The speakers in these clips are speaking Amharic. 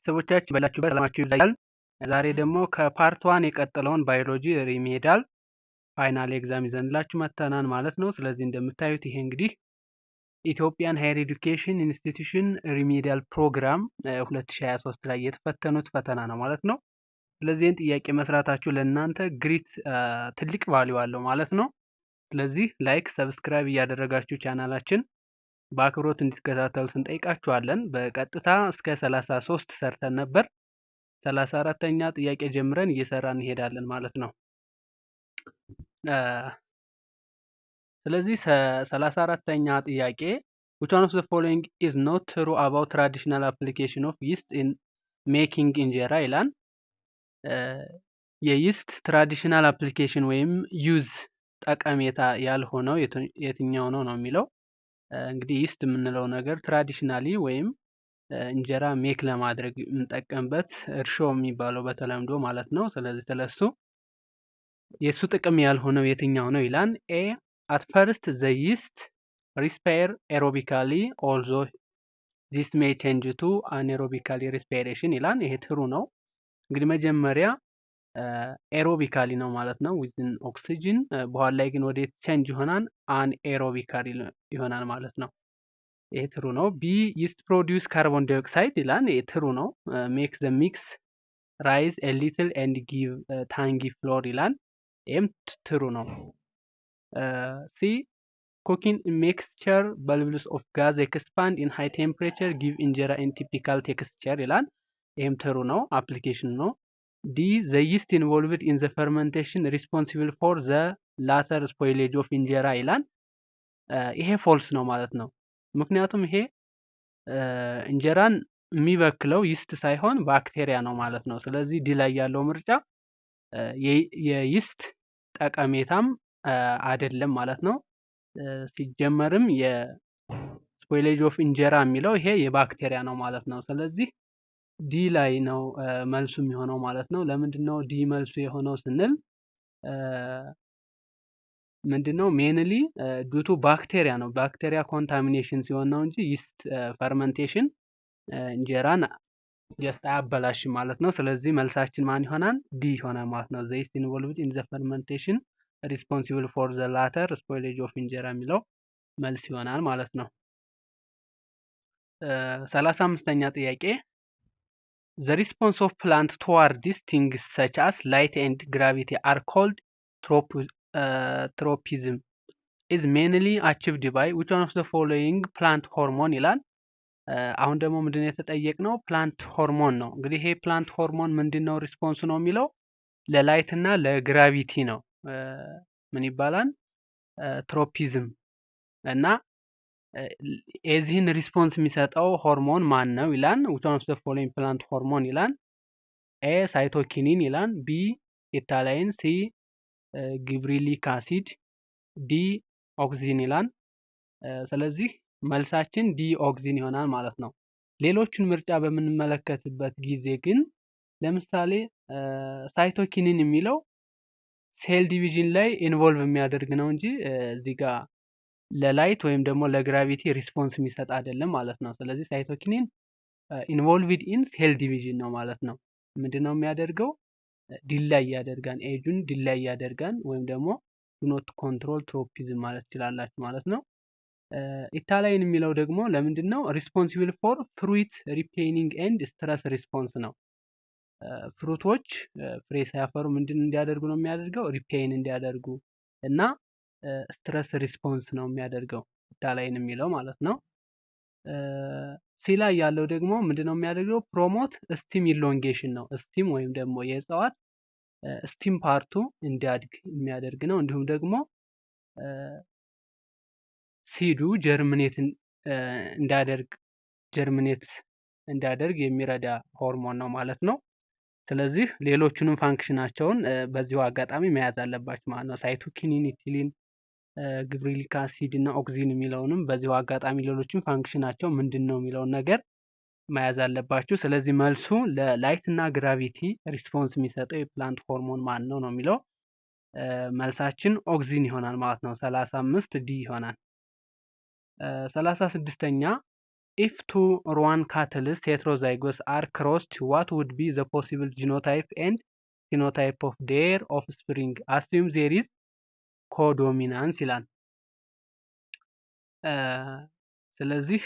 ቤተሰቦቻችን ባላችሁበት ሰላማችሁ ይብዛል። ዛሬ ደግሞ ከፓርት 1 የቀጠለውን ባዮሎጂ ሪሜዲያል ፋይናል ኤግዛም ይዘንላችሁ መጥተናል ማለት ነው። ስለዚህ እንደምታዩት ይሄ እንግዲህ ኢትዮጵያን ሃየር ኤዱኬሽን ኢንስቲትዩሽን ሪሜዲያል ፕሮግራም 2023 ላይ የተፈተኑት ፈተና ነው ማለት ነው። ስለዚህ ይህን ጥያቄ መስራታችሁ ለእናንተ ግሪት ትልቅ ቫልዩ አለው ማለት ነው። ስለዚህ ላይክ፣ ሰብስክራይብ እያደረጋችሁ ቻናላችን በአክብሮት እንድትከታተሉ እንጠይቃችኋለን። በቀጥታ እስከ 33 ሰርተን ነበር። 34ኛ ጥያቄ ጀምረን እየሰራን እንሄዳለን ማለት ነው። ስለዚህ 34ኛ ጥያቄ which one of the following is not true about traditional application of yeast in making እንጀራ ይላል። የይስት ትራዲሽናል አፕሊኬሽን ወይም ዩዝ ጠቀሜታ ያልሆነው የትኛው ነው የሚለው እንግዲህ ይስት የምንለው ነገር ትራዲሽናሊ ወይም እንጀራ ሜክ ለማድረግ የምንጠቀምበት እርሾ የሚባለው በተለምዶ ማለት ነው። ስለዚህ ስለሱ የሱ ጥቅም ያልሆነው የትኛው ነው ይላል። ኤ at first the yeast respire aerobically although this may change to anaerobically respiration ይላል። ይሄ ትሩ ነው። እንግዲህ መጀመሪያ ኤሮቢካሊ ነው ማለት ነው ዊዝን ኦክሲጅን፣ በኋላ ላይ ግን ወደ ቼንጅ ይሆናል አንኤሮቢካሊ ይሆናል ማለት ነው። ይሄ ትሩ ነው። ቢ ይስት ፕሮዲዩስ ካርቦን ዳይኦክሳይድ ይላል። ይሄ ትሩ ነው። ሜክ ዘ ሚክስ ራይዝ ኤ ሊትል ኤንድ ጊቭ ታንጊ ፍሎር ይላል። ይሄም ትሩ ነው። ሲ ኩኪንግ ሚክስቸር በልብልስ ኦፍ ጋዝ ኤክስፓንድ ኢን ሃይ ቴምፕሬቸር ጊቭ እንጀራ ኢን ቲፒካል ቴክስቸር ይላል። ይሄም ትሩ ነው። አፕሊኬሽን ነው። ዲ ዘ ይስት ኢንቮልቭድ ኢን ዘ ፈርመንቴሽን ሪስፖንሲብል ፎር ዘ ላተር ስፖይሌጅ ኦፍ እንጀራ ይላል። ይሄ ፎልስ ነው ማለት ነው። ምክንያቱም ይሄ እንጀራን የሚበክለው ይስት ሳይሆን ባክቴሪያ ነው ማለት ነው። ስለዚህ ዲ ላይ ያለው ምርጫ የይስት ጠቀሜታም አይደለም ማለት ነው። ሲጀመርም የስፖይሌጅ ኦፍ እንጀራ የሚለው ይሄ የባክቴሪያ ነው ማለት ነው። ስለዚህ ዲ ላይ ነው መልሱ የሚሆነው ማለት ነው። ለምንድነው ዲ መልሱ የሆነው ስንል ምንድነው ሜንሊ ዱቱ ባክቴሪያ ነው። ባክቴሪያ ኮንታሚኔሽን ሲሆን ነው እንጂ ይስት ፈርመንቴሽን እንጀራን ጀስት አያበላሽም ማለት ነው። ስለዚህ መልሳችን ማን ይሆናል? ዲ ይሆናል ማለት ነው። ዘ ይስት ኢንቮልቭድ ኢን ዘ ፈርመንቴሽን ሪስፖንሲብል ፎር ዘ ላተር ስፖይሌጅ ኦፍ እንጀራ የሚለው መልስ ይሆናል ማለት ነው። 35ኛ ጥያቄ the response of plant toward these things such as light and gravity are called tropism is mainly achieved by which one of the following plant hormone ይላል። አሁን ደግሞ ምንድነው የተጠየቅነው? ፕላንት ሆርሞን ነው። እንግዲህ ይሄ ፕላንት ሆርሞን ምንድነው ሪስፖንስ ነው የሚለው ለላይት እና ለግራቪቲ ነው። ምን ይባላል? ትሮፒዝም እና የዚህን ሪስፖንስ የሚሰጠው ሆርሞን ማን ነው ይላል። which one of the following plant hormone ይላል። ኤ ሳይቶኪኒን ይላል። ቢ ኢታላይን፣ ሲ ጊብሪሊክ አሲድ፣ ዲ ኦክሲን ይላል። ስለዚህ መልሳችን ዲ ኦክሲን ይሆናል ማለት ነው። ሌሎቹን ምርጫ በምንመለከትበት ጊዜ ግን ለምሳሌ ሳይቶኪኒን የሚለው ሴል ዲቪዥን ላይ ኢንቮልቭ የሚያደርግ ነው እንጂ እዚህ ጋር ለላይት ወይም ደግሞ ለግራቪቲ ሪስፖንስ የሚሰጥ አይደለም ማለት ነው። ስለዚህ ሳይቶኪኒን ኢንቮልቭድ ኢን ሴል ዲቪዥን ነው ማለት ነው። ምንድነው የሚያደርገው? ዲላይ ያደርጋን፣ ኤጁን ዲላይ ያደርጋን ወይም ደግሞ ዱኖት ኮንትሮል ትሮፒዝም ማለት ትችላላችሁ ማለት ነው። ኢታላይን የሚለው ደግሞ ለምንድነው? ሪስፖንሲብል ፎር ፍሩት ሪፔኒንግ ኤንድ ስትረስ ሪስፖንስ ነው። ፍሩቶች ፍሬ ሳያፈሩ ምንድን እንዲያደርጉ ነው የሚያደርገው? ሪፔን እንዲያደርጉ እና ስትረስ ሪስፖንስ ነው የሚያደርገው ኢታላይን የሚለው ማለት ነው። ሲ ላይ ያለው ደግሞ ምንድነው የሚያደርገው? ፕሮሞት ስቲም ኢሎንጌሽን ነው። ስቲም ወይም ደግሞ የእጽዋት ስቲም ፓርቱ እንዲያድግ የሚያደርግ ነው። እንዲሁም ደግሞ ሲዱ ጀርሚኔት እንዲያደርግ የሚረዳ ሆርሞን ነው ማለት ነው። ስለዚህ ሌሎቹንም ፋንክሽናቸውን በዚሁ አጋጣሚ መያዝ አለባችሁ ማለት ነው። ሳይቶኪኒን፣ ኢቲሊን፣ ጊብሪሊክ አሲድ እና ኦክሲን የሚለውንም በዚሁ አጋጣሚ ሌሎችም ፋንክሽናቸው ምንድነው የሚለውን ነገር መያዝ አለባችሁ። ስለዚህ መልሱ ለላይት እና ግራቪቲ ሪስፖንስ የሚሰጠው የፕላንት ሆርሞን ማን ነው የሚለው መልሳችን ኦክሲን ይሆናል ማለት ነው። 35 ዲ ይሆናል። 36ኛ if two Rowan cattle heterozygous are crossed, what would be the possible genotype and phenotype of their offspring? Assume there is codominance ይላል። ስለዚህ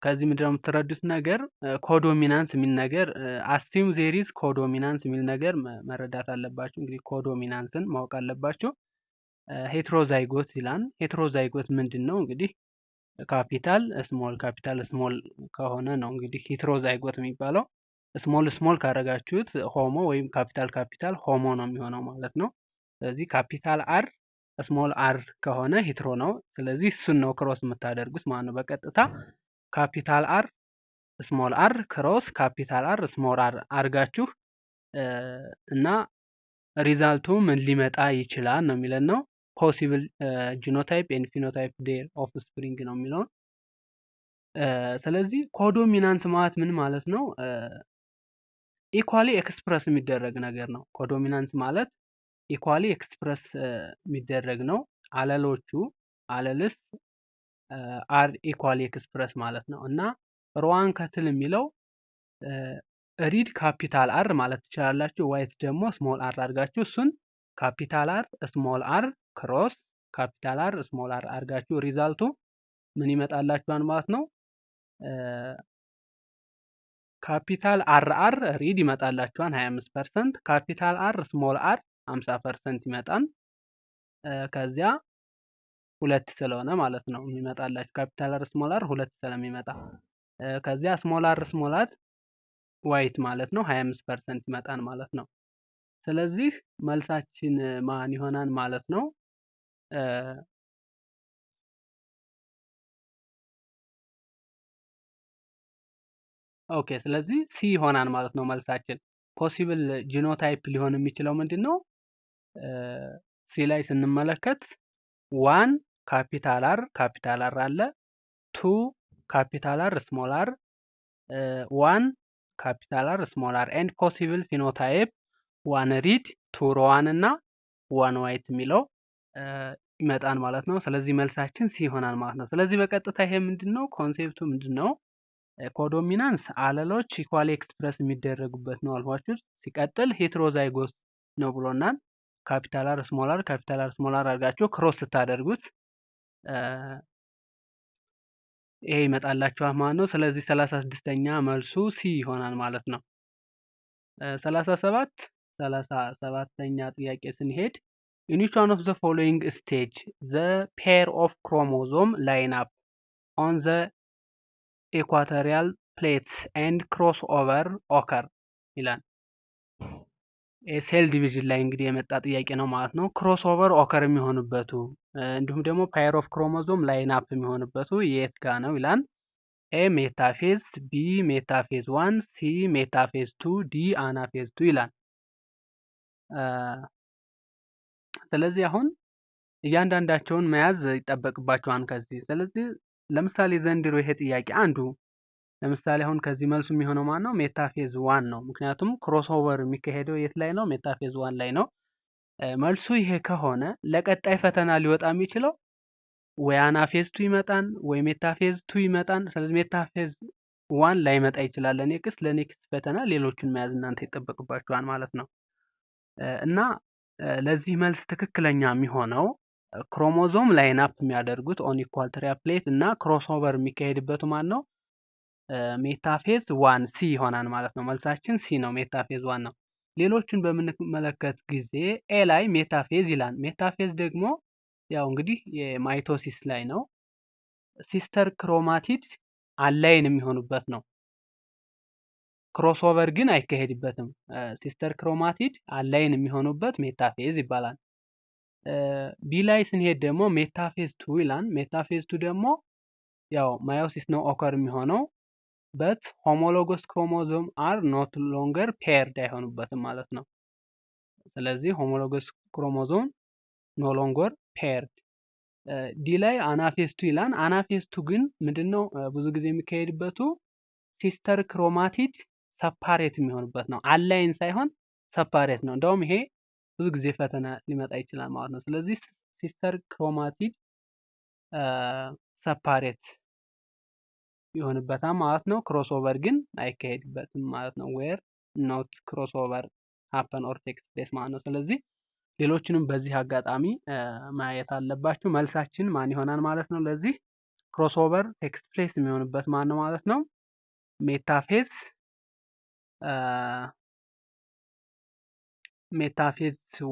ከዚህ ምንድን ነው የምትረዱት ነገር ኮዶሚናንስ የሚል ነገር አስዩም ዜር ኢዝ ኮዶሚናንስ የሚል ነገር መረዳት አለባችሁ። እንግዲህ ኮዶሚናንስን ማወቅ አለባችሁ። ሄትሮዛይጎት ይላል። ሄትሮዛይጎት ምንድን ነው? እንግዲህ ካፒታል ስሞል ከሆነ ነው እንግዲህ ሄትሮዛይጎት የሚባለው። ስሞል ስሞል ካደረጋችሁት ሆሞ ወይም ካፒታል ሆሞ ነው የሚሆነው ማለት ነው። ስለዚህ ካፒታል አር ስሞል አር ከሆነ ሄትሮ ነው። ስለዚህ እሱን ነው ክሮስ የምታደርጉት ማለት ነው በቀጥታ ካፒታል አር ስሞል አር ክሮስ ካፒታል አር ስሞል አር አድርጋችሁ እና ሪዛልቱ ምን ሊመጣ ይችላል ነው የሚለን ነው። ፖሲብል ጂኖታይፕ ኤንድ ፊኖታይፕ ዴር ኦፍ ስፕሪንግ ነው የሚለው። ስለዚህ ኮዶሚናንስ ማለት ምን ማለት ነው? ኢኳሊ ኤክስፕረስ የሚደረግ ነገር ነው። ኮዶሚናንስ ማለት ኢኳሊ ኤክስፕረስ የሚደረግ ነው። አለልስ አር ኢኳሊ ኤክስፕረስ ማለት ነው። እና ሮዋን ከትል የሚለው ሪድ ካፒታል አር ማለት ትችላላችሁ። ዋይት ደግሞ ስሞል አር አድርጋችሁ እሱን ካፒታል አር ስሞል አር ክሮስ ካፒታል አር ስሞል አር አድርጋችሁ ሪዛልቱ ምን ይመጣላችኋል ማለት ነው? ካፒታል አር ሪድ ይመጣላችኋል 25%፣ ካፒታል አር ስሞል አር 50% ይመጣል። ከዚያ ሁለት ስለሆነ ማለት ነው የሚመጣላችሁ ካፒታል አር ስሞል አር ሁለት ስለሚመጣ ከዚያ ስሞል አር ዋይት ማለት ነው 25% ይመጣል ማለት ነው። ስለዚህ መልሳችን ማን ይሆናል ማለት ነው? ኦኬ ስለዚህ ሲ ይሆናል ማለት ነው መልሳችን። ፖሲብል ጂኖታይፕ ሊሆን የሚችለው ምንድነው? ሲ ላይ ስንመለከት 1 ካፒታል አር አለ፣ 2 ካፒታል አር ስሞል አር፣ 1 ካፒታል አር ስሞል አር ኤንድ ፖሲብል ፊኖታይፕ 1 ሪድ 2 ሮዋን እና 1 ዋይት የሚለው ይመጣል ማለት ነው። ስለዚህ መልሳችን ሲ ይሆናል ማለት ነው። ስለዚህ በቀጥታ ይሄ ምንድነው ኮንሴፕቱ ምንድነው? ኮዶሚናንስ አለሎች ኢኳሊ ኤክስፕረስ የሚደረጉበት ነው አልኳችሁ። ሲቀጥል ሄትሮዛይጎስ ነው ብሎናል። ካፒታል አር ስሞል አር አድርጋችሁ ክሮስ ስታደርጉት ይሄ ይመጣላችኋል ማለት ነው። ስለዚህ 36ኛ መልሱ ሲ ይሆናል ማለት ነው። 37ኛ ጥያቄ ስንሄድ in which one of the following stage the pair of chromosome line up on the equatorial plates and crossover occur ይላል። ሴል ዲቪዥን ላይ እንግዲህ የመጣ ጥያቄ ነው ማለት ነው። ክሮስ ኦቨር ኦከር የሚሆንበቱ እንዲሁም ደግሞ ፓየር ኦፍ ክሮሞዞም ላይን አፕ የሚሆንበቱ የት ጋ ነው ይላል። ኤ ሜታፌዝ፣ ቢ ሜታፌዝ 1፣ ሲ ሜታፌዝ 2፣ ዲ አናፌዝ 2 ይላል። ስለዚህ አሁን እያንዳንዳቸውን መያዝ ይጠበቅባቸዋል ከዚህ። ስለዚህ ለምሳሌ ዘንድሮ ይሄ ጥያቄ አንዱ ለምሳሌ አሁን ከዚህ መልሱ የሚሆነው ማን ነው? ሜታፌዝ 1 ነው። ምክንያቱም ክሮስ ኦቨር የሚካሄደው የት ላይ ነው? ሜታፌዝ 1 ላይ ነው። መልሱ ይሄ ከሆነ ለቀጣይ ፈተና ሊወጣ የሚችለው ወይ አናፌዝ 2 ይመጣን ወይ ሜታፌዝ 2 ይመጣን። ስለዚህ ሜታፌዝ 1 ላይመጣ ይችላል። ለኔክስት ፈተና ሌሎችን መያዝ እናንተ ይጠበቅባችኋል ማለት ነው። እና ለዚህ መልስ ትክክለኛ የሚሆነው ክሮሞዞም ላይን አፕ የሚያደርጉት ኦን ኢኳቶሪያል ፕሌት እና ክሮስ ኦቨር የሚካሄድበት ማን ነው? ሜታፌዝ 1 ሲ ይሆናል ማለት ነው። መልሳችን ሲ ነው፣ ሜታፌዝ 1 ነው። ሌሎችን በምንመለከት ጊዜ ኤ ላይ ሜታፌዝ ይላል። ሜታፌዝ ደግሞ ያው እንግዲህ የማይቶሲስ ላይ ነው። ሲስተር ክሮማቲድ አላይን የሚሆኑበት ነው። ክሮስኦቨር ግን አይካሄድበትም። ሲስተር ክሮማቲድ አላይን የሚሆኑበት ሜታፌዝ ይባላል። ቢ ላይ ስንሄድ ደግሞ ሜታፌዝ 2 ይላል። ሜታፌዝ 2 ደግሞ ያው ማዮሲስ ነው ኦከር የሚሆነው በት ሆሞሎጎስ ክሮሞዞም አር ኖት ሎንገር ፔርድ አይሆኑበትም ማለት ነው። ስለዚህ ሆሞሎጎስ ክሮሞዞም ኖ ሎንገር ፔርድ። ዲ ላይ አናፌዝ 2 ይላል። አናፌዝ 2 ግን ምንድነው ብዙ ጊዜ የሚካሄድበቱ ሲስተር ክሮማቲድ ሰፓሬት የሚሆንበት ነው። አላይን ሳይሆን ሰፓሬት ነው። እንደውም ይሄ ብዙ ጊዜ ፈተና ሊመጣ ይችላል ማለት ነው። ስለዚህ ሲስተር ክሮማቲድ ሰፓሬት ይሆንበታል ማለት ነው። ክሮስ ኦቨር ግን አይካሄድበትም ማለት ነው። ዌር ኖት ክሮስ ኦቨር ሃፐን ኦር ቴክስ ፕሌስ ማለት ነው። ስለዚህ ሌሎችንም በዚህ አጋጣሚ ማየት አለባችሁ። መልሳችን ማን ይሆናል ማለት ነው? ለዚህ ክሮስ ኦቨር ቴክስ ፕሌስ የሚሆንበት ማን ነው ማለት ነው? ሜታፌዝ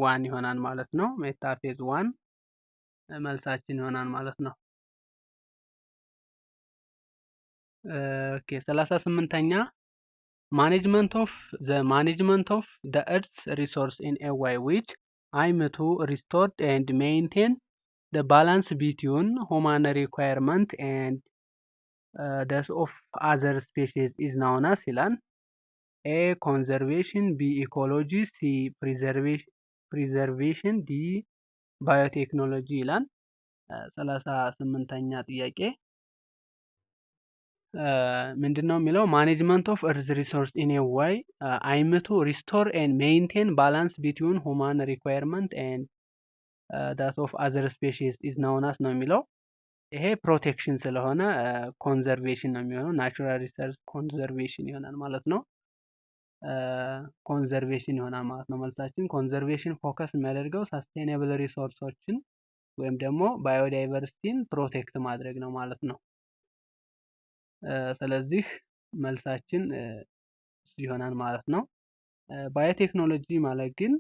ዋን ይሆናል ማለት ነው። ሜታፌዝ ዋን መልሳችን ይሆናል ማለት ነው። ኦኬ 38ኛ ማኔጅመንት ኦፍ the earth's resource in a way which aim to restore and maintain the balance between human requirement and those of other species is known as ይላል። A conservation, B ecology, C preservation, D biotechnology ይላል። 38ኛ ጥያቄ ምንድነው የሚለው? ማኔጅመንት ኦፍ እርዝ ሪሶርስ ኢን ኤ ዋይ አይም ቱ ሪስቶር ኤንድ ሜይንቴን ባላንስ ቢትዊን ሁማን ሪኳየርመንት ኤንድ ዳት ኦፍ አዘር ስፔሺስ ኢዝ ናውን አስ ነው የሚለው። ይሄ ፕሮቴክሽን ስለሆነ ኮንዘርቬሽን ነው የሚሆነው። ናቹራል ሪሶርስ ኮንዘርቬሽን ይሆናል ማለት ነው። ኮንዘርቬሽን ይሆናል ማለት ነው መልሳችን። ኮንዘርቬሽን ፎከስ የሚያደርገው ሳስቴኔብል ሪሶርሶችን ወይም ደግሞ ባዮዳይቨርሲቲን ፕሮቴክት ማድረግ ነው ማለት ነው። ስለዚህ መልሳችን ይሆናል ማለት ነው። ባዮቴክኖሎጂ ማለት ግን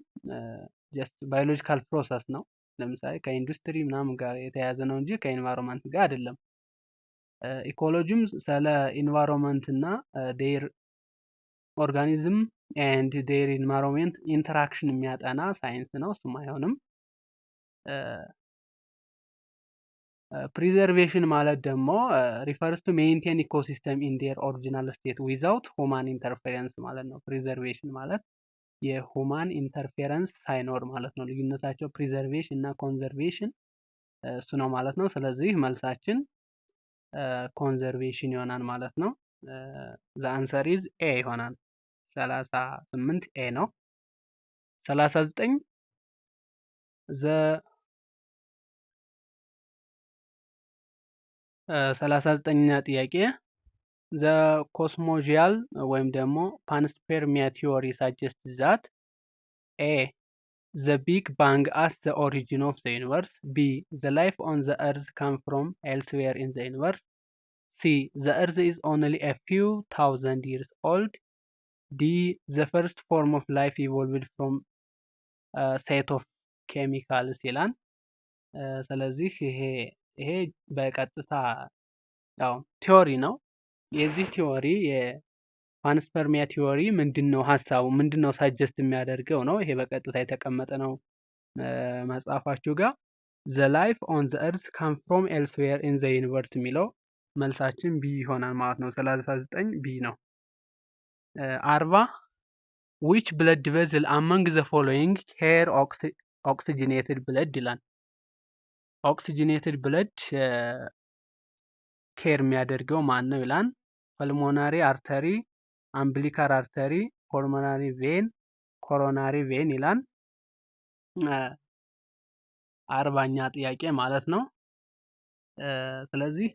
ጀስት ባዮሎጂካል ፕሮሰስ ነው። ለምሳሌ ከኢንዱስትሪ ምናምን ጋር የተያያዘ ነው እንጂ ከኢንቫይሮንመንት ጋር አይደለም። ኢኮሎጂም ስለ ኢንቫይሮንመንት እና ዴር ኦርጋኒዝም ኤንድ ዴር ኢንቫይሮንመንት ኢንተራክሽን የሚያጠና ሳይንስ ነው። እሱም አይሆንም። ፕሪዘርቬሽን ማለት ደግሞ ሪፈርስ ቱ ሜይንቴን ኢኮሲስተም ኢን ዴር ኦሪጂናል ስቴት ዊዛውት ሁማን ኢንተርፌረንስ ማለት ነው። ፕሪዘርቬሽን ማለት የሁማን ኢንተርፌረንስ ሳይኖር ማለት ነው። ልዩነታቸው ፕሪዘርቬሽን እና ኮንዘርቬሽን እሱ ነው ማለት ነው። ስለዚህ መልሳችን ኮንዘርቬሽን ይሆናል ማለት ነው። ዘ አንሰር ኢዝ ኤ ይሆናል። 38 ኤ ነው። 39 39ኛ ጥያቄ ዘ ኮስሞጂያል ወይም ደግሞ ፓንስፔርሚያ ቲዮሪ ሳጀስት ዛት ኤ the big bang as the origin of the universe, b the life on the earth come from elsewhere in the universe, c the earth is only a few thousand years old, d the first form of life evolved from a set of chemicals ይላል። ስለዚህ ይሄ በቀጥታ ያው ቲዮሪ ነው። የዚህ ቲዮሪ የፓንስፐርሚያ ቲዮሪ ምንድነው ሀሳቡ ምንድነው ሳጀስት የሚያደርገው ነው። ይሄ በቀጥታ የተቀመጠ ነው መጽሐፋችሁ ጋር። the life on the earth come from elsewhere in the universe የሚለው መልሳችን ቢ ይሆናል ማለት ነው። 39 ቢ ነው። 40 which blood vessel among the following carry oxygenated blood ይላል። ኦክሲጂኔትድ ብለድ ኬር የሚያደርገው ማን ነው ይላል። ፐልሞናሪ አርተሪ፣ አምብሊካር አርተሪ፣ ፖልሞናሪ ቬን፣ ኮሮናሪ ቬን ይላል። 40ኛ ጥያቄ ማለት ነው። ስለዚህ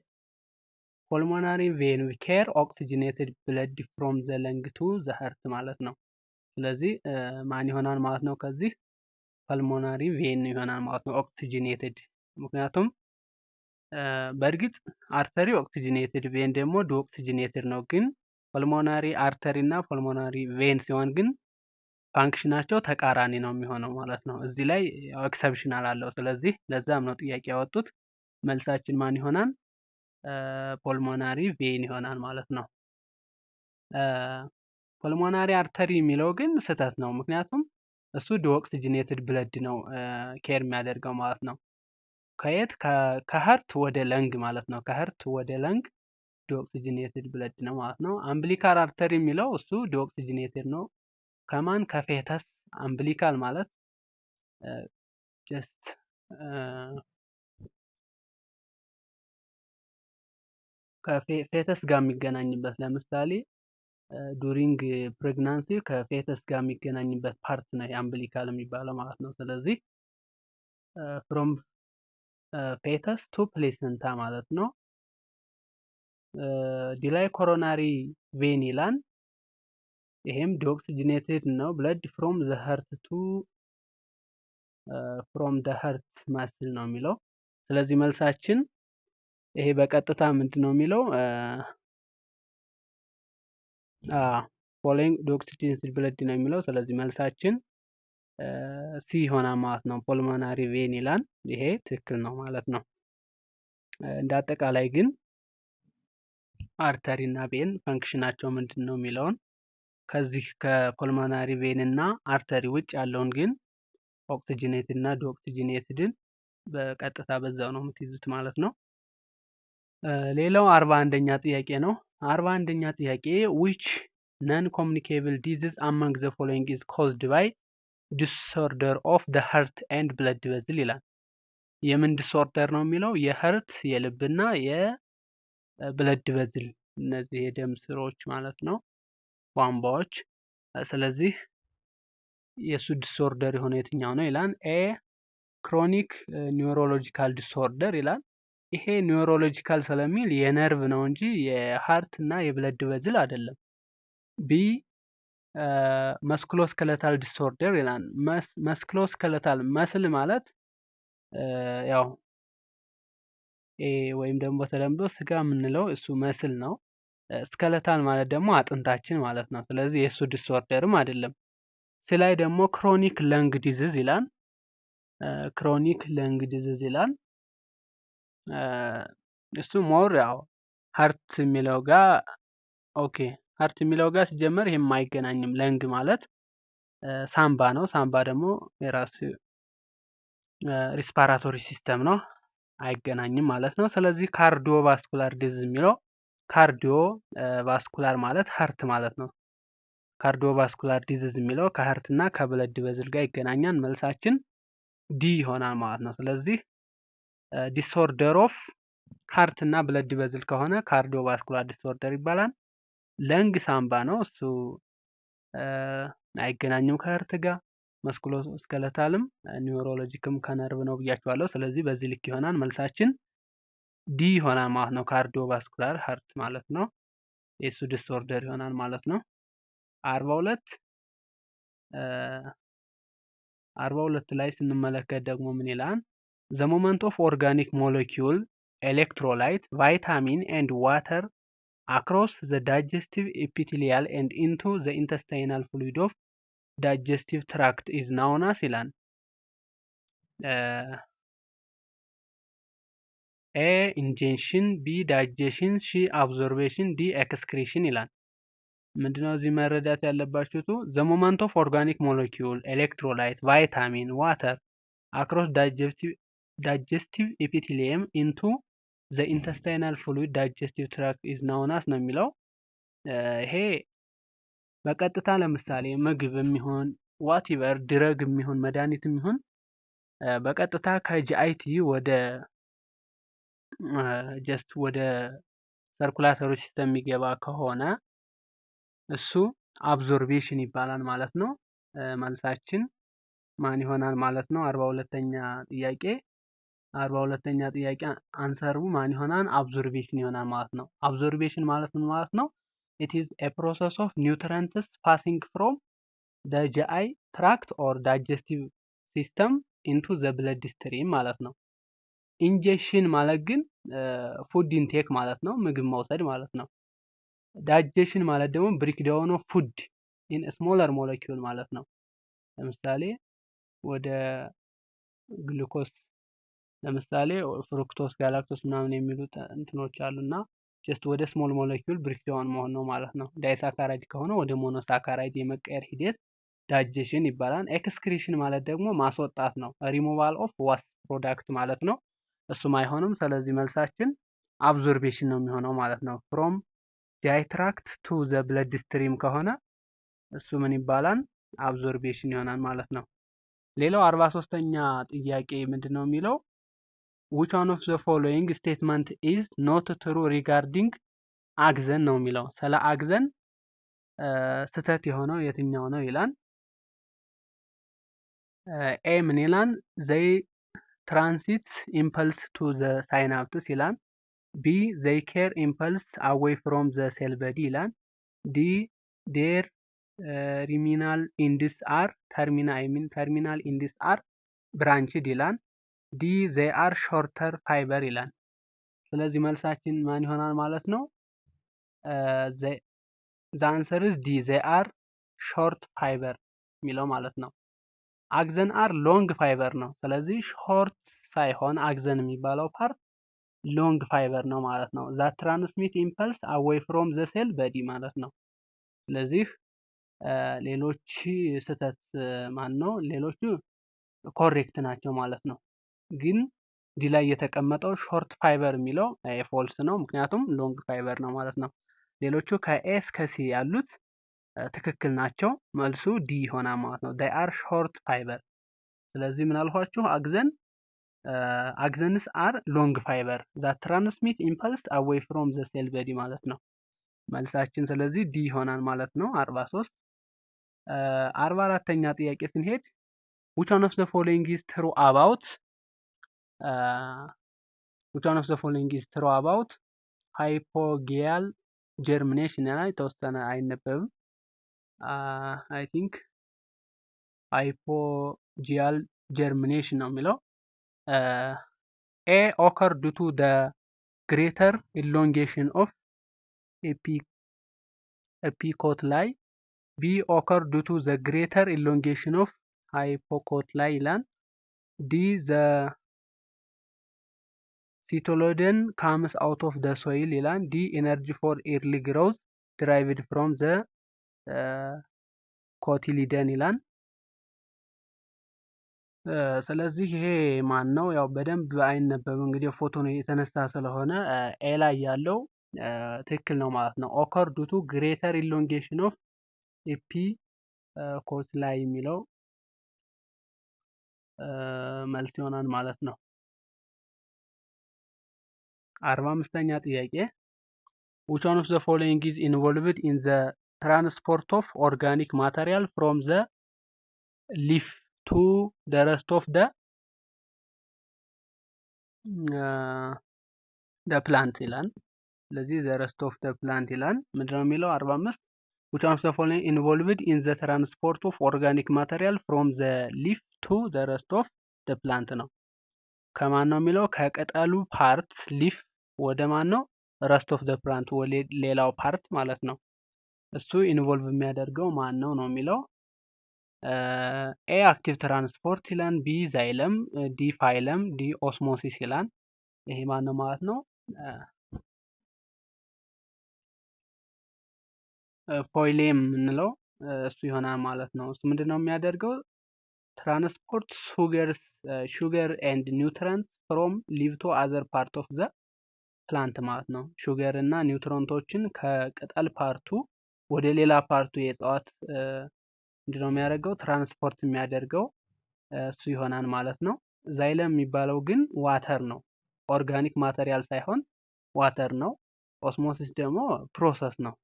ፖልሞናሪ ቬን ኬር ኦክሲጂኔትድ ብለድ ፍሮም ዘ ለንግ ቱ ዘ ሀርት ማለት ነው። ስለዚህ ማን ይሆናል ማለት ነው? ከዚህ ፐልሞናሪ ቬን ይሆናል ማለት ነው ኦክሲጂኔትድ። ምክንያቱም በእርግጥ አርተሪ ኦክሲጂኔትድ ቬን ደግሞ ዲ ኦክሲጂኔትድ ነው። ግን ፐልሞናሪ አርተሪ እና ፐልሞናሪ ቬን ሲሆን ግን ፋንክሽናቸው ተቃራኒ ነው የሚሆነው ማለት ነው። እዚህ ላይ ኤክሰፕሽናል አለው። ስለዚህ ለዛም ነው ጥያቄ ያወጡት። መልሳችን ማን ይሆናል? ፖልሞናሪ ቬን ይሆናል ማለት ነው። ፖልሞናሪ አርተሪ የሚለው ግን ስህተት ነው። ምክንያቱም እሱ ዲ ኦክሲጂኔትድ ብለድ ነው ኬር የሚያደርገው ማለት ነው። ከየት ከሀርት ወደ ለንግ ማለት ነው። ከሀርት ወደ ለንግ ዲኦክሲጂኔትድ ብለድ ነው ማለት ነው። አምብሊካል አርተሪ የሚለው እሱ ዲኦክሲጂኔትድ ነው። ከማን? ከፌተስ። አምብሊካል ማለት ጀስት ከፌተስ ጋር የሚገናኝበት ለምሳሌ ዱሪንግ ፕሬግናንሲ ከፌተስ ጋር የሚገናኝበት ፓርት ነው የአምብሊካል የሚባለው ማለት ነው። ስለዚህ ፍሮም ፌተስ ቱ ፕሌሰንታ ማለት ነው። ዲላይ ኮሮናሪ ቬን ይላል። ይሄም ዲኦክሲጅኔትድ ነው። ብለድ ፍሮም ዘ ሀርት ማስል ነው የሚለው። ስለዚህ መልሳችን ይሄ በቀጥታ ምንድን ነው የሚለው ፎሎዊንግ ዲኦክሲጅኔትድ ብለድ ነው የሚለው። ስለዚህ መልሳችን ሲ ይሆናል ማለት ነው። ፖልሞናሪ ቬን ይላል። ይሄ ትክክል ነው ማለት ነው። እንደ አጠቃላይ ግን አርተሪ እና ቬን ፈንክሽናቸው ምንድን ነው የሚለውን ከዚህ ከፖልሞናሪ ቬን እና አርተሪ ውጭ ያለውን ግን ኦክሲጅኔትድ እና ዲኦክሲጅኔትድን በቀጥታ በዛው ነው የምትይዙት ማለት ነው። ሌላው 41ኛ ጥያቄ ነው። 41ኛ ጥያቄ which non communicable disease among the following is caused by disorder of the heart and blood vessel ይላል። የምን ዲስኦርደር ነው የሚለው የሀርት የልብና የብለድ ቬዝል እነዚህ የደም ስሮች ማለት ነው ቧንቧዎች። ስለዚህ የሱ ዲስኦርደር የሆነ የትኛው ነው ይላል። ኤ ክሮኒክ ኒውሮሎጂካል ዲስኦርደር ይላል። ይሄ ኒውሮሎጂካል ስለሚል የነርቭ ነው እንጂ የሀርት እና የብለድ ቬዝል አይደለም። ቢ መስኩሎስኬለታል ዲስኦርደር ይላል። መስኩሎስኬለታል መስል ማለት ያው ወይም ደግሞ በተለምዶ ስጋ የምንለው እሱ መስል ነው። ስኬለታል ማለት ደግሞ አጥንታችን ማለት ነው። ስለዚህ የእሱ ዲስኦርደርም አይደለም። ላይ ደግሞ ክሮኒክ ለንግ ዲዚዝ ይላል። ክሮኒክ ለንግ ዲዚዝ ይላል። እሱ ሞር ያው ሀርት የሚለው ጋር ኦኬ ሀርት የሚለው ጋር ሲጀመር ይሄም አይገናኝም። ለንግ ማለት ሳምባ ነው። ሳምባ ደግሞ የራሱ ሪስፓራቶሪ ሲስተም ነው። አይገናኝም ማለት ነው። ስለዚህ ካርዲዮ ቫስኩላር ዲዚዝ የሚለው ካርዲዮ ቫስኩላር ማለት ሀርት ማለት ነው። ካርዲዮ ቫስኩላር ዲዚዝ የሚለው ከሀርት እና ከብለድ ቬዝል ጋር ይገናኛል። መልሳችን ዲ ይሆናል ማለት ነው። ስለዚህ ዲስኦርደር ኦፍ ሀርት እና ብለድ ቬዝል ከሆነ ካርዲዮ ቫስኩላር ዲስኦርደር ይባላል። ለንግ ሳምባ ነው። እሱ አይገናኝም ከሀርት ጋር። መስኩሎስኬለታልም ኒውሮሎጂክም ከነርቭ ነው ብያችኋለሁ። ስለዚህ በዚህ ልክ ይሆናል። መልሳችን ዲ ይሆናል ማለት ነው። ካርዲዮ ቫስኩላር ሀርት ማለት ነው። የሱ ዲስኦርደር ይሆናል ማለት ነው። 42 ላይ ስንመለከት ደግሞ ምን ይላል? the movement of organic molecule, electrolyte, vitamin and water across the digestive epithelial and into the intestinal fluid of digestive tract is known as ይላል። ኤ ኢንጀክሽን፣ ቢ ዳይጀሽን፣ ሲ አብዞርቤሽን፣ ዲ ኤክስክሪሽን ይላል። ምንድነው እዚህ መረዳት ያለባችሁት? the movement of organic molecule, electrolyte, vitamin, water across digestive epithelium into the intestinal fluid digestive tract is known as ነው የሚለው። ይሄ በቀጥታ ለምሳሌ ምግብ የሚሆን ዋቲቨር ድረግ የሚሆን መድኃኒት የሚሆን በቀጥታ ከጂአይቲ ወደ ወደ ሰርኩላተሪ ሲስተም የሚገባ ከሆነ እሱ አብዞርቤሽን ይባላል ማለት ነው። መልሳችን ማን ይሆናል ማለት ነው? 42ኛ ጥያቄ 42ኛ ጥያቄ አንሰሩ ማን ይሆናል? አብዞርቤሽን ይሆናል ማለት ነው። አብዞርቤሽን ማለት ምን ማለት ነው? it is a process of nutrients passing from the GI tract or digestive system into the blood stream ማለት ነው። ኢንጀክሽን ማለት ግን ፉድ ኢንቴክ ማለት ነው፣ ምግብ መውሰድ ማለት ነው። ዳይጀሽን ማለት ደግሞ ብሬክዳውን ኦፍ ፉድ ኢን ስሞለር ሞለኪውል ማለት ነው። ለምሳሌ ወደ ግሉኮስ ለምሳሌ ፍሩክቶስ፣ ጋላክቶስ ምናምን የሚሉት እንትኖች አሉና ጀስት ወደ ስሞል ሞለኪውል ብሬክዳውን መሆን ነው ማለት ነው። ዳይሳካራይድ ከሆነ ወደ ሞኖሳካራይድ የመቀየር ሂደት ዳይጀሽን ይባላል። ኤክስክሪሽን ማለት ደግሞ ማስወጣት ነው። ሪሙቫል ኦፍ ዋስት ፕሮዳክት ማለት ነው። እሱም አይሆንም። ስለዚህ መልሳችን አብዞርቤሽን ነው የሚሆነው ማለት ነው። ፍሮም ጂአይ ትራክት ቱ ዘ ብለድ ስትሪም ከሆነ እሱ ምን ይባላል? አብዞርቤሽን ይሆናል ማለት ነው። ሌላው 43ኛ ጥያቄ ምንድነው የሚለው? which one of the following statement is not true regarding አግዘን ነው የሚለው። ስለ አግዘን ስህተት የሆነው የትኛው ነው ይላል። ኤ ምን ይላል? they transit impulse to the synapses ይላል። ቢ ዘይ ኬር ኢምፐልስ አዌይ ፍሮም ዘ ሴል በዲ ይላል። ዲ ዴር ተርሚናል ኢንድስ አር ብራንችድ ይላል። ዲ ዘይ አር ሾርተር ፋይበር ይላል። ስለዚህ መልሳችን ማን ይሆናል ማለት ነው? ዘ አንሰር ኢዝ ዲ ዘይ አር ሾርት ፋይበር የሚለው ማለት ነው። አግዘን አር ሎንግ ፋይበር ነው። ስለዚህ ሾርት ሳይሆን አግዘን የሚባለው ፓርት ሎንግ ፋይበር ነው ማለት ነው። ዛት ትራንስሚት ኢምፐልስ አዌይ ፍሮም ዘ ሴል በዲ ማለት ነው። ስለዚህ ሌሎች ስህተት ማን ነው? ሌሎቹ ኮሬክት ናቸው ማለት ነው። ግን ዲ ላይ የተቀመጠው ሾርት ፋይበር የሚለው ፎልስ ነው፣ ምክንያቱም ሎንግ ፋይበር ነው ማለት ነው። ሌሎቹ ከኤ እስከ ሲ ያሉት ትክክል ናቸው። መልሱ ዲ ይሆናል ማለት ነው። ዴይ አር ሾርት ፋይበር። ስለዚህ ምን አልኳችሁ? አግዘንስ አር ሎንግ ፋይበር ዛት ትራንስሚት ኢምፐልስ አዌይ ፍሮም ዘ ሴል በዲ ማለት ነው መልሳችን። ስለዚህ ዲ ይሆናል ማለት ነው። 43 44ኛ ጥያቄ ስንሄድ which one of the following is true about hypogeal germination ላይ ተወሰነ አይነበብም። አይ ቲንክ hypogeal germination ነው የሚለው። ኤ occur due to the greater elongation of epicotyle ቢ occur due to the greater elongation of hypocotyle ይላል። ዲ the cytolodon comes out of the soil ይላል። ዲ energy for early growth derived from the cotyledon ይላል። ስለዚህ ይሄ ማን ነው? ያው በደንብ አይነበብም እንግዲህ ፎቶ ነው የተነሳ ስለሆነ ኤ ላይ ያለው ትክክል ነው ማለት ነው። occur due to greater elongation of epicotyle የሚለው መልስ ይሆናል ማለት ነው። 45ኛ ጥያቄ which one of the following is involved in the transport of organic material from the leaf to the rest of the plant ይላል። ስለዚህ the rest of the plant ይላል። ምንድነው የሚለው? 45 which one of the following involved in the transport of organic material from the leaf to the rest of the plant ነው። ከማን ነው የሚለው? ከቅጠሉ ፓርት ሊፍ ወደ ማን ነው? ረስት ኦፍ ዘ ፕላንት ወደ ሌላው ፓርት ማለት ነው። እሱ ኢንቮልቭ የሚያደርገው ማን ነው ነው የሚለው። ኤ አክቲቭ ትራንስፖርት ይላል። ቢ ዛይለም፣ ዲ ፋይለም፣ ዲ ኦስሞሲስ ይላል። ይሄ ማን ነው ማለት ነው? ፎይሌም የምንለው እሱ ይሆናል ማለት ነው። እሱ ምንድነው የሚያደርገው? ትራንስፖርት ሹገር ኤንድ ኒውትረንት ፍሮም ሊቭ ቱ አዘር ፓርት ኦፍ ዘ ፕላንት ማለት ነው። ሹገር እና ኒውትረንቶችን ከቅጠል ፓርቱ ወደ ሌላ ፓርቱ የእጽዋት ምንድነው የሚያደርገው? ትራንስፖርት የሚያደርገው እሱ ይሆናል ማለት ነው። ዛይለም የሚባለው ግን ዋተር ነው። ኦርጋኒክ ማቴሪያል ሳይሆን ዋተር ነው። ኦስሞሲስ ደግሞ ፕሮሰስ ነው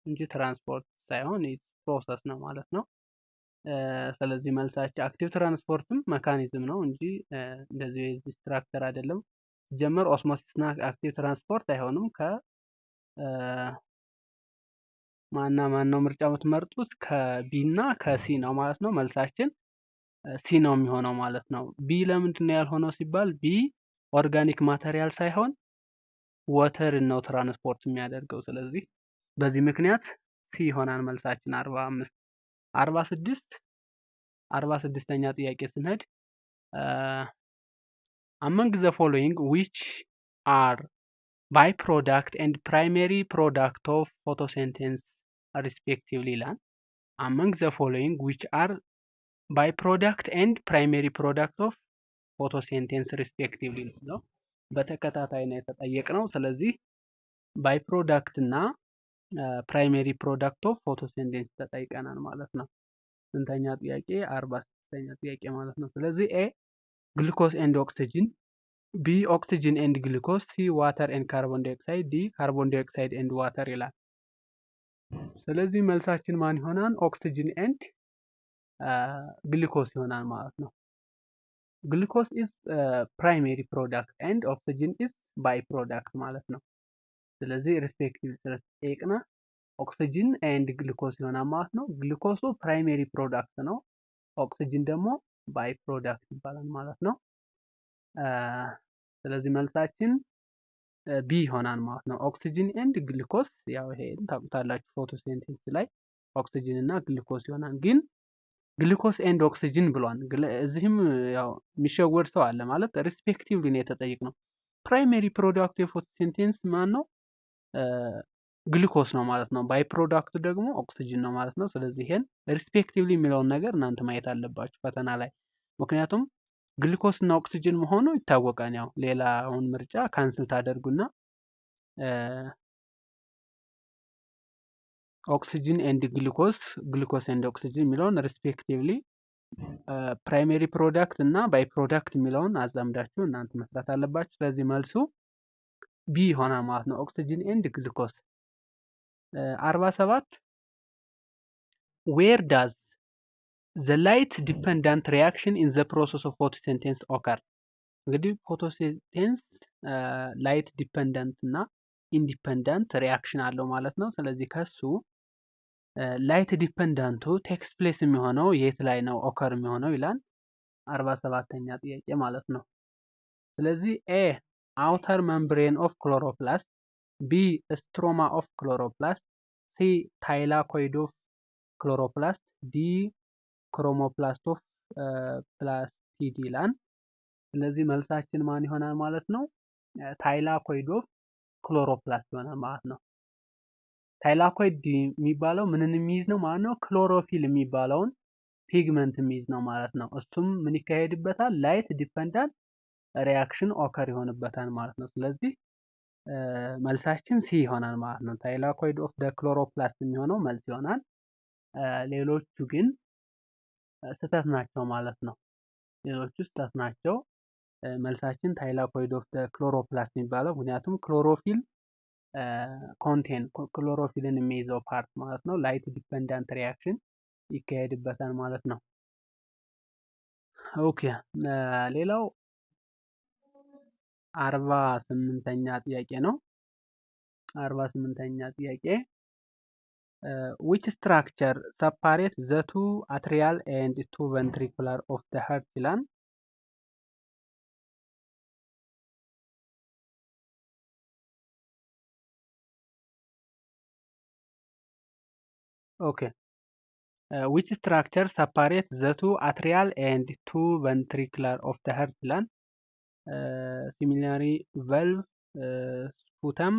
እንጂ ትራንስፖርት ሳይሆን ፕሮሰስ ነው ማለት ነው። ስለዚህ መልሳችን አክቲቭ ትራንስፖርትም መካኒዝም ነው እንጂ እንደዚህ ስትራክቸር አይደለም። ሲጀመር ኦስሞሲስ እና አክቲቭ ትራንስፖርት አይሆንም። ማን ነው ምርጫ የምትመርጡት? ከቢ እና ከሲ ነው ማለት ነው። መልሳችን ሲ ነው የሚሆነው ማለት ነው። ቢ ለምንድን ነው ያልሆነው ሲባል ቢ ኦርጋኒክ ማቴሪያል ሳይሆን ወተር ነው ትራንስፖርት የሚያደርገው። ስለዚህ በዚህ ምክንያት ሲ ይሆናል መልሳችን 45 46ኛ ጥያቄ ስንሄድ among the following which are byproduct and primary product of photosynthesis respectively ይላል። among the following which are byproduct and primary product of photosynthesis respectively ነው። በተከታታይ ነው የተጠየቅነው። ስለዚህ ባይፕሮዳክት እና ፕራይሜሪ ፕሮዳክት ኦፍ ፎቶሲንቴሲስ ተጠይቀናል ማለት ነው። ስንተኛ ጥያቄ? 46ኛ ጥያቄ ማለት ነው። ስለዚህ ኤ ግሉኮስ ኤንድ ኦክሲጅን፣ ቢ ኦክሲጅን ኤንድ ግሉኮስ፣ ሲ ዋተር ኤንድ ካርቦን ዳይኦክሳይድ፣ ዲ ካርቦን ዳይኦክሳይድ ኤንድ ዋተር ይላል። ስለዚህ መልሳችን ማን ይሆናል? ኦክሲጅን ኤንድ ግሉኮስ ይሆናል ማለት ነው። ግሉኮስ ኢዝ ፕራይሜሪ ፕሮዳክት ኤንድ ኦክሲጅን ኢዝ ባይ ፕሮዳክት ማለት ነው። ስለዚህ ሪስፔክቲቭ ስለተጠየቅነ ኦክሲጅን ኤንድ ግሉኮስ ይሆናል ማለት ነው። ግሉኮሱ ፕራይሜሪ ፕሮዳክት ነው። ኦክሲጅን ደግሞ ባይ ፕሮዳክት ይባላል ማለት ነው። ስለዚህ መልሳችን ቢ ይሆናል ማለት ነው። ኦክሲጅን ኤንድ ግሉኮስ ያው ይሄ ታውቁታላችሁ ፎቶሲንቴሲስ ላይ ኦክሲጅን እና ግሉኮስ ይሆናል። ግን ግሉኮስ ኤንድ ኦክሲጅን ብሏል። እዚህም ያው የሚሸወድ ሰው አለ ማለት ሪስፔክቲቭሊ ነው የተጠየቅነው። ፕራይሜሪ ፕሮዳክት የፎቶሲንቴሲስ ማን ነው? ግሉኮስ ነው ማለት ነው። ባይ ፕሮዳክቱ ደግሞ ኦክሲጅን ነው ማለት ነው። ስለዚህ ይሄን ሪስፔክቲቭሊ የሚለውን ነገር እናንተ ማየት አለባችሁ ፈተና ላይ። ምክንያቱም ግሉኮስ እና ኦክሲጅን መሆኑ ይታወቃል። ያው ሌላውን ምርጫ ካንስል ታደርጉና ኦክሲጅን ኤንድ ግሉኮስ ኤንድ ኦክሲጅን የሚለውን ሪስፔክቲቭሊ ፕራይሜሪ ፕሮዳክት እና ባይ ፕሮዳክት የሚለውን አዛምዳችሁ እናንተ መስራት አለባችሁ። ስለዚህ መልሱ ቢ ይሆናል ማለት ነው። ኦክሲጅን ኤንድ ግሉኮስ 47 ዌር ዳዝ ዘ ላይት ዲፐንዳንት ሪያክሽን ኢን ዘ ፕሮሰስ ኦፍ ፎቶሲንቴሲስ ኦከር። እንግዲህ ፎቶሲንቴሲስ ላይት ዲፐንዳንት እና ኢንዲፐንዳንት ሪያክሽን አለው ማለት ነው። ስለዚህ ከሱ ላይት ዲፐንዳንቱ ቴክስ ፕሌስ የሚሆነው የት ላይ ነው ኦከር የሚሆነው ይላል 47ኛ ጥያቄ ማለት ነው። ስለዚህ ኤ አውተር መምብሬን ኦፍ ክሎሮፕላስት፣ ቢ ስትሮማ ኦፍ ክሎሮፕላስት፣ ሲ ታይላኮይድ ኦፍ ክሎሮፕላስት፣ ዲ ክሮሞፕላስት ኦፍ ፕላስቲድ ይላል። ስለዚህ መልሳችን ማን ይሆናል ማለት ነው? ታይላኮይድ ኦፍ ክሎሮፕላስት ይሆናል ማለት ነው። ታይላኮይድ የሚባለው ምንን የሚይዝ ነው ማለት ነው? ክሎሮፊል የሚባለውን ፒግመንት የሚይዝ ነው ማለት ነው። እሱም ምን ይካሄድበታል? ላይት ዲፐንዳንት ሪያክሽን ኦከር ይሆንበታል ማለት ነው። ስለዚህ መልሳችን ሲ ይሆናል ማለት ነው። ታይላኮይድ ኦፍ ደ ክሎሮፕላስት የሚሆነው መልስ ይሆናል። ሌሎቹ ግን ስህተት ናቸው ማለት ነው። ሌሎቹ ስህተት ናቸው። መልሳችን ታይላኮይድ ኦፍ ደ ክሎሮፕላስት የሚባለው ምክንያቱም ክሎሮፊል ኮንቴን ክሎሮፊልን የሚይዘው ፓርት ማለት ነው። ላይት ዲፐንዳንት ሪያክሽን ይካሄድበታል ማለት ነው። ኦኬ ሌላው 48ኛ ጥያቄ ነው። 48ኛ ጥያቄ which structure separate the two atrial and two ventricular of the heart ይላል። ኦኬ which structure separate the two atrial and two ventricular of the heart ይላል። ሲሚላሪ ቫልቭ፣ ስፑተም፣